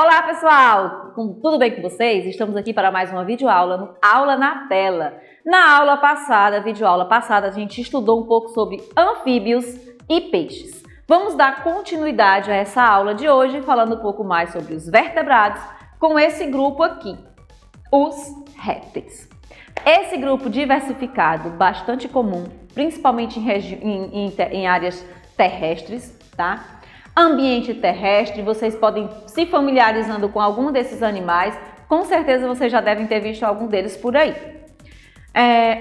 Olá pessoal, tudo bem com vocês? Estamos aqui para mais uma videoaula no Aula na Tela. Na aula passada, videoaula passada, a gente estudou um pouco sobre anfíbios e peixes. Vamos dar continuidade a essa aula de hoje, falando um pouco mais sobre os vertebrados, com esse grupo aqui, os répteis. Esse grupo diversificado, bastante comum, principalmente em áreas terrestres, tá? Ambiente terrestre, vocês podem se familiarizando com algum desses animais, com certeza vocês já devem ter visto algum deles por aí.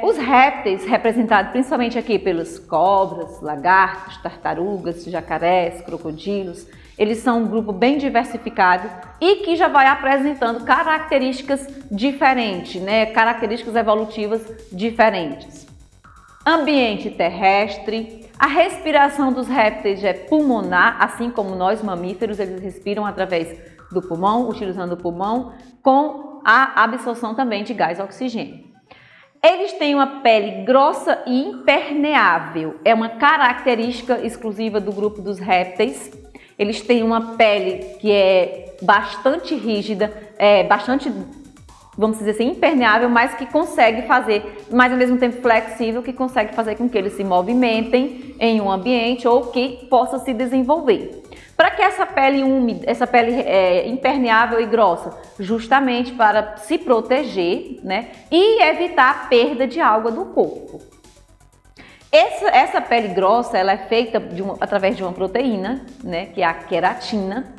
Os répteis, representados principalmente aqui pelos cobras, lagartos, tartarugas, jacarés, crocodilos, eles são um grupo bem diversificado e que já vai apresentando características diferentes, né? Características evolutivas diferentes. Ambiente terrestre, a respiração dos répteis é pulmonar, assim como nós mamíferos, eles respiram através do pulmão, utilizando o pulmão, com a absorção também de gás oxigênio. Eles têm uma pele grossa e impermeável, é uma característica exclusiva do grupo dos répteis. Eles têm uma pele que é bastante rígida, bastante, vamos dizer assim, impermeável, mas que consegue fazer, mas ao mesmo tempo flexível, que consegue fazer com que eles se movimentem em um ambiente ou que possa se desenvolver. Para que essa pele úmida, essa pele impermeável e grossa? Justamente para se proteger, né, e evitar a perda de água do corpo. Essa pele grossa, ela é feita através de uma proteína, né, que é a queratina.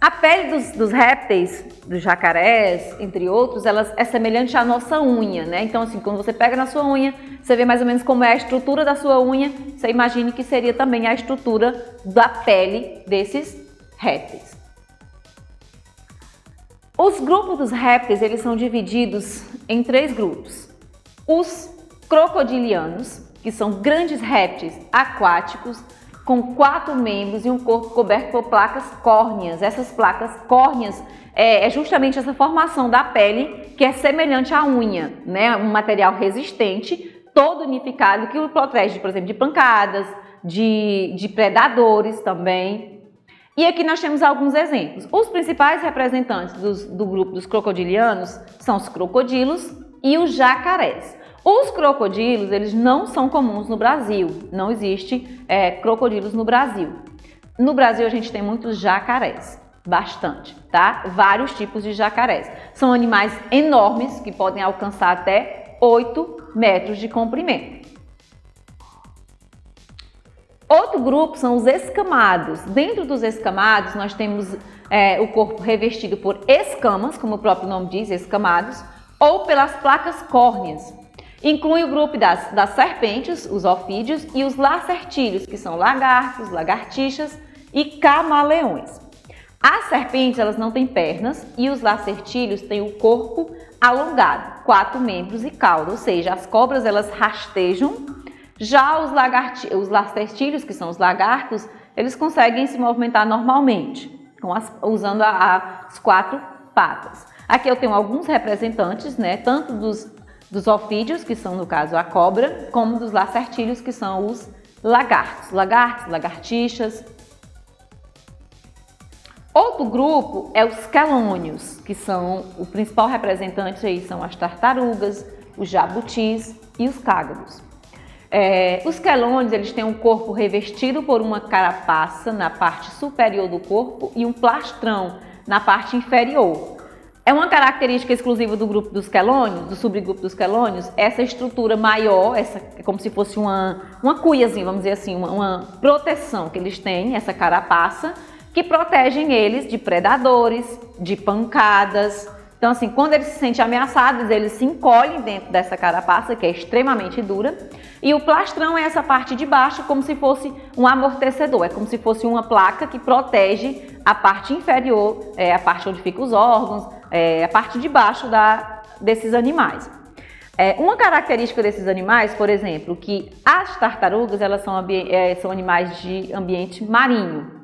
A pele dos répteis, dos jacarés, entre outros, ela é semelhante à nossa unha, né? Então, assim, quando você pega na sua unha, você vê mais ou menos como é a estrutura da sua unha, você imagine que seria também a estrutura da pele desses répteis. Os grupos dos répteis, eles são divididos em 3 grupos. Os crocodilianos, que são grandes répteis aquáticos, com 4 membros e um corpo coberto por placas córneas. Essas placas córneas é justamente essa formação da pele que é semelhante à unha, né? Um material resistente, todo unificado, que o protege, por exemplo, de pancadas, de predadores também. E aqui nós temos alguns exemplos. Os principais representantes do grupo dos crocodilianos são os crocodilos e os jacarés. Os crocodilos, eles não são comuns no Brasil, não existe crocodilos no Brasil. No Brasil a gente tem muitos jacarés, bastante, tá? Vários tipos de jacarés. São animais enormes que podem alcançar até 8 metros de comprimento. Outro grupo são os escamados. Dentro dos escamados nós temos o corpo revestido por escamas, como o próprio nome diz, escamados, ou pelas placas córneas. Inclui o grupo das serpentes, os ofídeos, e os lacertídeos, que são lagartos, lagartixas e camaleões. As serpentes, elas não têm pernas e os lacertídeos têm o corpo alongado, 4 membros e cauda, ou seja, as cobras elas rastejam. Já os lacertídeos, que são os lagartos, eles conseguem se movimentar normalmente, usando as 4 patas. Aqui eu tenho alguns representantes, né, tanto dos ofídeos, que são no caso a cobra, como dos lacertídeos, que são os lagartos, lagartixas. Outro grupo é os quelônios, que são o principal representante aí são as tartarugas, os jabutis e os cágados. Os quelônios, eles têm um corpo revestido por uma carapaça na parte superior do corpo e um plastrão na parte inferior. É uma característica exclusiva do grupo dos quelônios, do subgrupo dos quelônios, essa estrutura maior, como se fosse uma cuiazinha, vamos dizer assim, uma proteção que eles têm, essa carapaça, que protegem eles de predadores, de pancadas. Então, assim, quando eles se sentem ameaçados, eles se encolhem dentro dessa carapaça, que é extremamente dura, e o plastrão é essa parte de baixo, como se fosse um amortecedor, é como se fosse uma placa que protege a parte inferior, a parte onde ficam os órgãos, a parte de baixo desses animais. Uma característica desses animais, por exemplo, que as tartarugas elas são animais de ambiente marinho.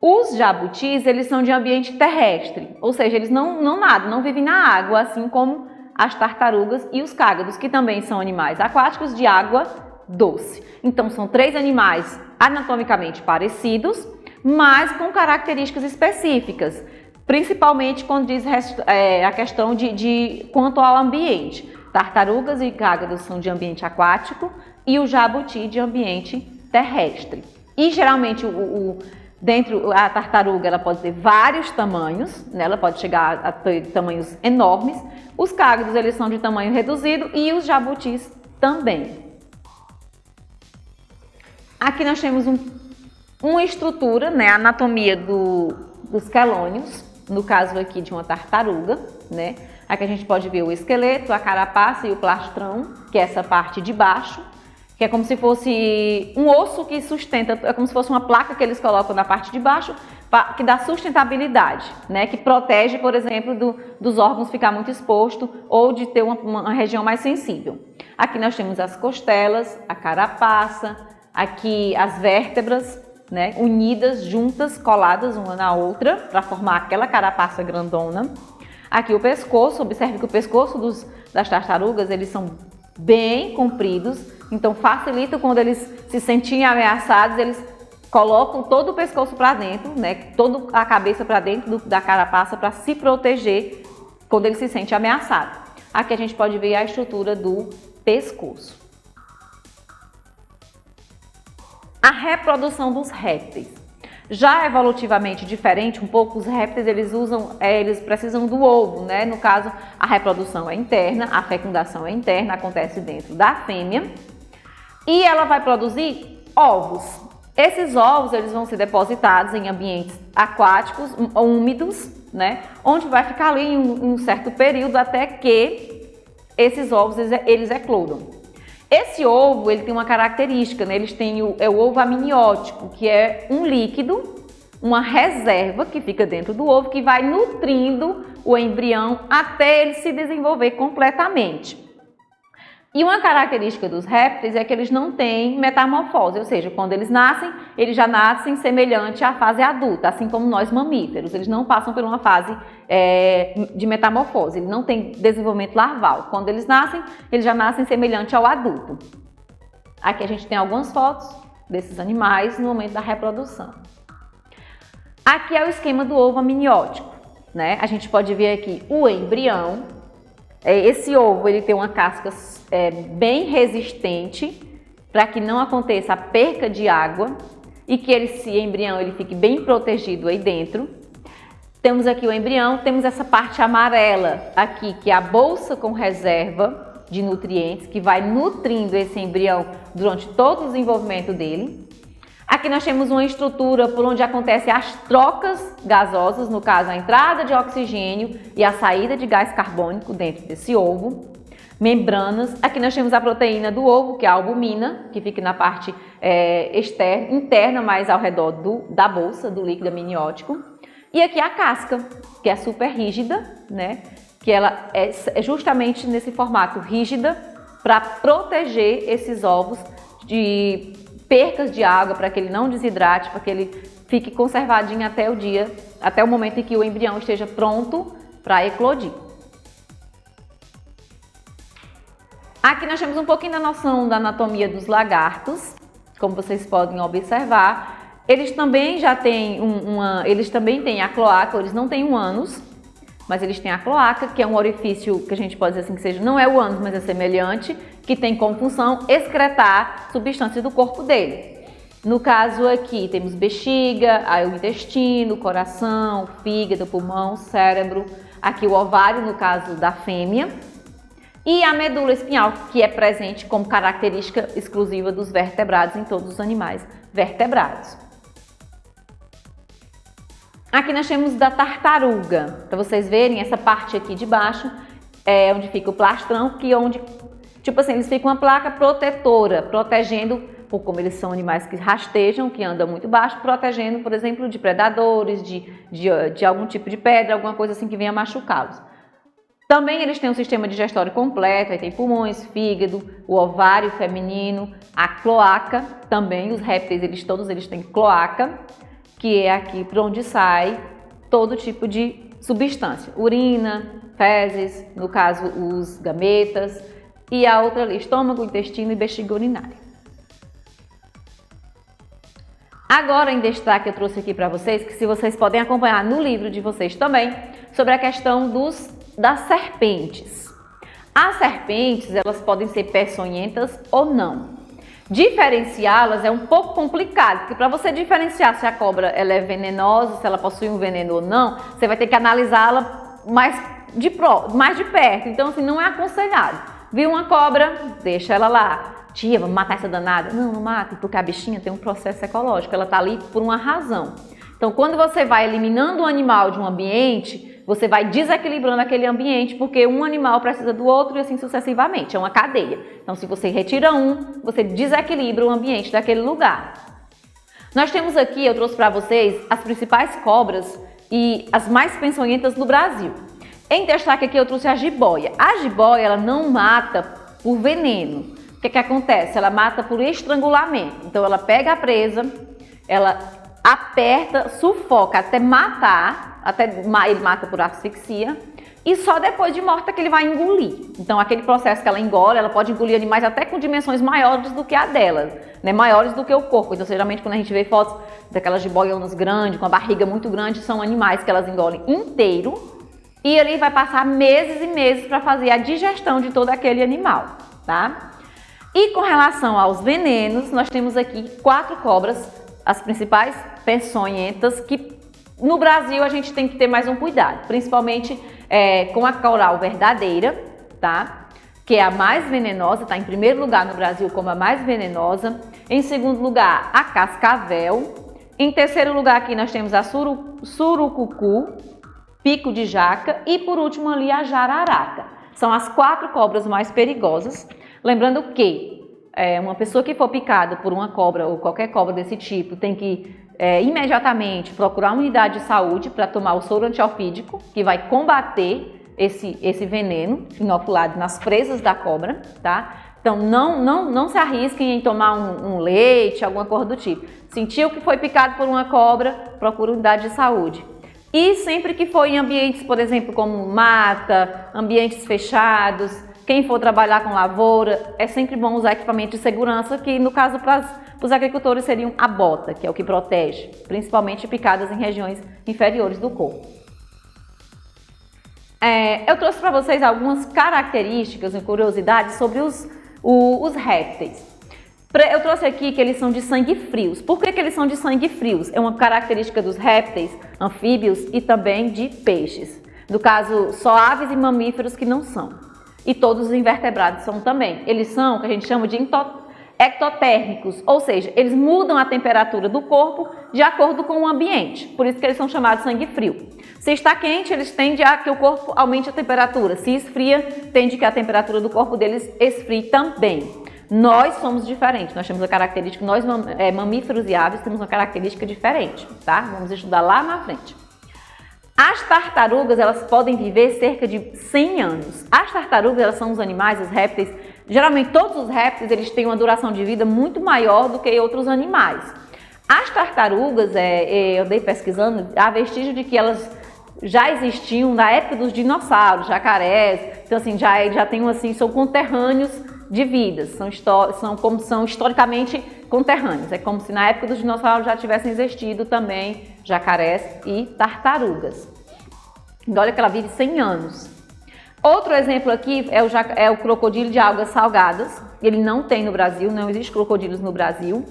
Os jabutis, eles são de ambiente terrestre, ou seja, eles não nadam, não vivem na água, assim como as tartarugas e os cágados, que também são animais aquáticos de água doce. Então, são 3 animais anatomicamente parecidos, mas com características específicas. principalmente quando diz a questão de quanto ao ambiente. Tartarugas e cágados são de ambiente aquático e o jabuti de ambiente terrestre. E geralmente dentro a tartaruga ela pode ter vários tamanhos, né? Ela pode chegar a ter tamanhos enormes. Os cágados eles são de tamanho reduzido e os jabutis também. Aqui nós temos uma estrutura, né? A anatomia dos quelônios, no caso aqui de uma tartaruga, né? Aqui a gente pode ver o esqueleto, a carapaça e o plastrão, que é essa parte de baixo, que é como se fosse um osso que sustenta, é como se fosse uma placa que eles colocam na parte de baixo, que dá sustentabilidade, né? Que protege, por exemplo, dos órgãos ficar muito exposto ou de ter uma região mais sensível. Aqui nós temos as costelas, a carapaça, aqui as vértebras, né? Unidas, juntas, coladas uma na outra, para formar aquela carapaça grandona. Aqui o pescoço, observe que o pescoço das tartarugas, eles são bem compridos, então facilita quando eles se sentirem ameaçados, eles colocam todo o pescoço para dentro, né, toda a cabeça para dentro da carapaça para se proteger quando ele se sente ameaçado. Aqui a gente pode ver a estrutura do pescoço. A reprodução dos répteis. Já evolutivamente diferente um pouco, os répteis eles precisam do ovo, né? No caso, a reprodução é interna, a fecundação é interna, acontece dentro da fêmea e ela vai produzir ovos. Esses ovos eles vão ser depositados em ambientes aquáticos, úmidos, né? Onde vai ficar ali um certo período até que esses ovos eles eclodam. Esse ovo, ele tem uma característica, né? Eles têm o ovo amniótico, que é um líquido, uma reserva que fica dentro do ovo, que vai nutrindo o embrião até ele se desenvolver completamente. E uma característica dos répteis é que eles não têm metamorfose, ou seja, quando eles nascem, eles já nascem semelhante à fase adulta, assim como nós mamíferos. Eles não passam por uma fase de metamorfose, eles não têm desenvolvimento larval. Quando eles nascem, eles já nascem semelhante ao adulto. Aqui a gente tem algumas fotos desses animais no momento da reprodução. Aqui é o esquema do ovo amniótico, né? A gente pode ver aqui o embrião. Esse ovo ele tem uma casca bem resistente para que não aconteça a perca de água e que esse embrião ele fique bem protegido aí dentro. Temos aqui o embrião, temos essa parte amarela aqui, que é a bolsa com reserva de nutrientes, que vai nutrindo esse embrião durante todo o desenvolvimento dele. Aqui nós temos uma estrutura por onde acontecem as trocas gasosas, no caso a entrada de oxigênio e a saída de gás carbônico dentro desse ovo. Membranas, aqui nós temos a proteína do ovo, que é a albumina, que fica na parte interna, mais ao redor da bolsa, do líquido amniótico. E aqui a casca, que é super rígida, né? Que ela é justamente nesse formato rígida para proteger esses ovos de percas de água, para que ele não desidrate, para que ele fique conservadinho até o momento em que o embrião esteja pronto para eclodir. Aqui nós temos um pouquinho da noção da anatomia dos lagartos, como vocês podem observar. Eles também já têm eles também têm a cloaca, eles não têm um ânus, mas eles têm a cloaca, que é um orifício que a gente pode dizer assim que seja, não é o ânus, mas é semelhante, que tem como função excretar substâncias do corpo dele. No caso aqui temos bexiga, aí o intestino, o coração, o fígado, o pulmão, o cérebro, aqui o ovário no caso da fêmea, e a medula espinhal, que é presente como característica exclusiva dos vertebrados em todos os animais vertebrados. Aqui nós temos da tartaruga, para vocês verem essa parte aqui de baixo, onde fica o plastrão, que é onde, tipo assim, eles ficam uma placa protetora, protegendo, como eles são animais que rastejam, que andam muito baixo, protegendo, por exemplo, de predadores, de algum tipo de pedra, alguma coisa assim que venha machucá-los. Também eles têm um sistema digestório completo, aí tem pulmões, fígado, o ovário feminino, a cloaca, também os répteis, todos eles têm cloaca, que é aqui por onde sai todo tipo de substância, urina, fezes, no caso os gametas, e a outra ali, estômago, intestino e bexiga urinária. Agora, em destaque, eu trouxe aqui para vocês, que se vocês podem acompanhar no livro de vocês também, sobre a questão das serpentes. As serpentes, elas podem ser peçonhentas ou não. Diferenciá-las é um pouco complicado, porque para você diferenciar se a cobra ela é venenosa, se ela possui um veneno ou não, você vai ter que analisá-la mais de perto. Então, assim, não é aconselhado. Viu uma cobra, deixa ela lá. Tia, vamos matar essa danada? Não, não mata, porque a bichinha tem um processo ecológico, ela está ali por uma razão. Então, quando você vai eliminando um animal de um ambiente, você vai desequilibrando aquele ambiente, porque um animal precisa do outro e assim sucessivamente, é uma cadeia. Então, se você retira um, você desequilibra o ambiente daquele lugar. Nós temos aqui, eu trouxe para vocês, as principais cobras e as mais peçonhentas no Brasil. Em destaque aqui eu trouxe a jiboia. A jiboia, ela não mata por veneno. O que acontece? Ela mata por estrangulamento. Então, ela pega a presa, ela aperta, sufoca até matar, ele mata por asfixia, e só depois de morta que ele vai engolir. Então, aquele processo que ela engole, ela pode engolir animais até com dimensões maiores do que a dela, né? Maiores do que o corpo. Então, geralmente, quando a gente vê fotos daquelas jiboionas grandes, com a barriga muito grande, são animais que elas engolem inteiro, e ali vai passar meses e meses para fazer a digestão de todo aquele animal, tá? E com relação aos venenos, nós temos aqui 4 cobras, as principais peçonhentas, que no Brasil a gente tem que ter mais um cuidado, principalmente com a coral verdadeira, tá? Que é a mais venenosa, tá em primeiro lugar no Brasil como a mais venenosa. Em segundo lugar, a cascavel. Em terceiro lugar aqui nós temos a surucucu, pico de jaca e por último ali a jararaca. São as 4 cobras mais perigosas. Lembrando que uma pessoa que for picada por uma cobra ou qualquer cobra desse tipo tem que imediatamente procurar uma unidade de saúde para tomar o soro antiofídico, que vai combater esse veneno inoculado nas presas da cobra, tá? Então não se arrisquem em tomar um leite, alguma coisa do tipo. Sentiu que foi picado por uma cobra, procura unidade de saúde. E sempre que for em ambientes, por exemplo, como mata, ambientes fechados, quem for trabalhar com lavoura, é sempre bom usar equipamento de segurança, que no caso para os agricultores seriam a bota, que é o que protege, principalmente picadas em regiões inferiores do corpo. Eu trouxe para vocês algumas características e curiosidades sobre os répteis. Eu trouxe aqui que eles são de sangue frios. Por que eles são de sangue frios? É uma característica dos répteis, anfíbios e também de peixes. No caso, só aves e mamíferos que não são. E todos os invertebrados são também. Eles são o que a gente chama de ectotérmicos, ou seja, eles mudam a temperatura do corpo de acordo com o ambiente. Por isso que eles são chamados de sangue frio. Se está quente, eles tendem a que o corpo aumente a temperatura. Se esfria, tende que a temperatura do corpo deles esfrie também. Nós somos diferentes, nós temos a característica, nós mamíferos e aves temos uma característica diferente, tá? Vamos estudar lá na frente. As tartarugas, elas podem viver cerca de 100 anos. As tartarugas, elas são os animais, os répteis, geralmente todos os répteis, eles têm uma duração de vida muito maior do que outros animais. As tartarugas, eu andei pesquisando, há vestígio de que elas já existiam na época dos dinossauros, jacarés, então assim, já tem assim, são conterrâneos de vidas, são historicamente conterrâneos. É como se na época dos dinossauros já tivessem existido também jacarés e tartarugas. Olha que ela vive 100 anos. Outro exemplo aqui é o crocodilo de águas salgadas. Ele não tem no Brasil, não existe crocodilos no Brasil.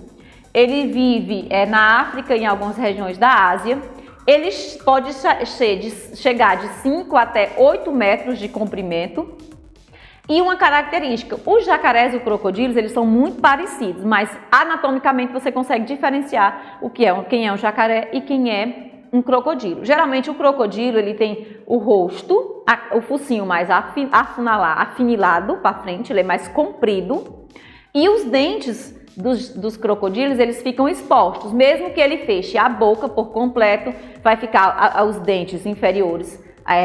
Ele vive na África e em algumas regiões da Ásia. Ele pode chegar de 5 até 8 metros de comprimento. E uma característica, os jacarés e os crocodilos, eles são muito parecidos, mas anatomicamente você consegue diferenciar quem é um jacaré e quem é um crocodilo. Geralmente o crocodilo, ele tem o rosto, o focinho mais afinilado para frente, ele é mais comprido, e os dentes dos crocodilos, eles ficam expostos. Mesmo que ele feche a boca por completo, vai ficar os dentes inferiores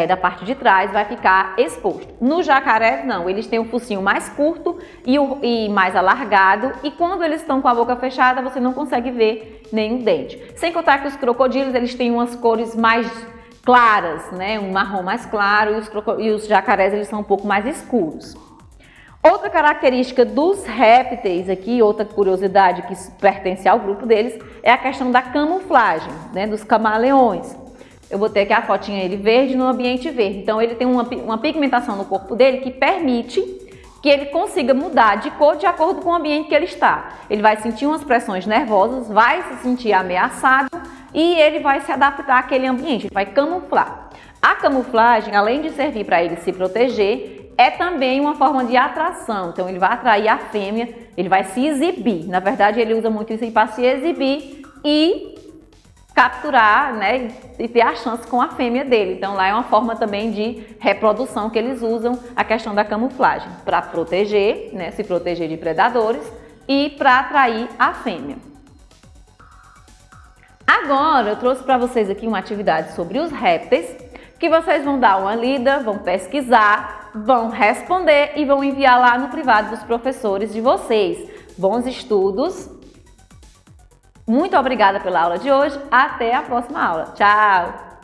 da parte de trás, vai ficar exposto. No jacaré, não, eles têm o focinho mais curto e mais alargado, e quando eles estão com a boca fechada, você não consegue ver nenhum dente. Sem contar que os crocodilos, eles têm umas cores mais claras, né? Um marrom mais claro, e os jacarés, eles são um pouco mais escuros. Outra característica dos répteis aqui, outra curiosidade que pertence ao grupo deles, é a questão da camuflagem, né, dos camaleões. Eu botei aqui a fotinha ele verde no ambiente verde. Então ele tem uma pigmentação no corpo dele que permite que ele consiga mudar de cor de acordo com o ambiente que ele está. Ele vai sentir umas pressões nervosas, vai se sentir ameaçado e ele vai se adaptar àquele ambiente, ele vai camuflar. A camuflagem, além de servir para ele se proteger, é também uma forma de atração. Então ele vai atrair a fêmea, ele vai se exibir. Na verdade, ele usa muito isso para se exibir e capturar, né, e ter a chance com a fêmea dele. Então lá é uma forma também de reprodução que eles usam a questão da camuflagem para proteger, né, se proteger de predadores e para atrair a fêmea. Agora eu trouxe para vocês aqui uma atividade sobre os répteis que vocês vão dar uma lida, vão pesquisar, vão responder e vão enviar lá no privado dos professores de vocês. Bons estudos! Muito obrigada pela aula de hoje. Até a próxima aula. Tchau!